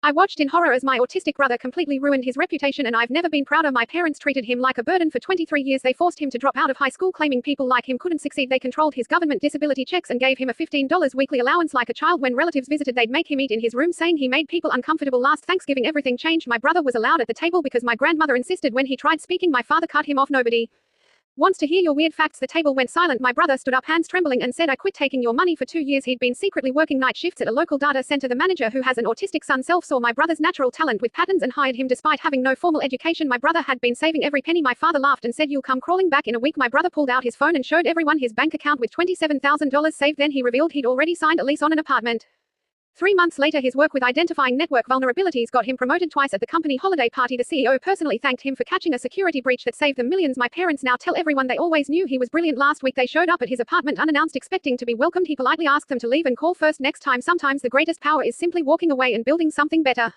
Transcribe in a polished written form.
I watched in horror as my autistic brother completely ruined his reputation, and I've never been prouder. My parents treated him like a burden for 23 years. They forced him to drop out of high school, claiming people like him couldn't succeed. They controlled his government disability checks and gave him a $15 weekly allowance. Like a child, when relatives visited, they'd make him eat in his room, saying he made people uncomfortable. Last Thanksgiving, everything changed. My brother was allowed at the table because my grandmother insisted. When he tried speaking, my father cut him off. Nobody wants to hear your weird facts. The table went silent. My brother stood up, hands trembling, and said, I quit taking your money. For 2 years he'd been secretly working night shifts at a local data center. The manager, who has an autistic son, saw my brother's natural talent with patterns and hired him despite having no formal education. My brother had been saving every penny. My father laughed and said, you'll come crawling back in a week. My brother pulled out his phone and showed everyone his bank account with $27,000 saved. Then he revealed he'd already signed a lease on an apartment. 3 months later, his work with identifying network vulnerabilities got him promoted twice at the company holiday party. The CEO personally thanked him for catching a security breach that saved them millions. My parents now tell everyone they always knew he was brilliant. Last week they showed up at his apartment unannounced, expecting to be welcomed. He politely asked them to leave and call first next time. Sometimes the greatest power is simply walking away and building something better.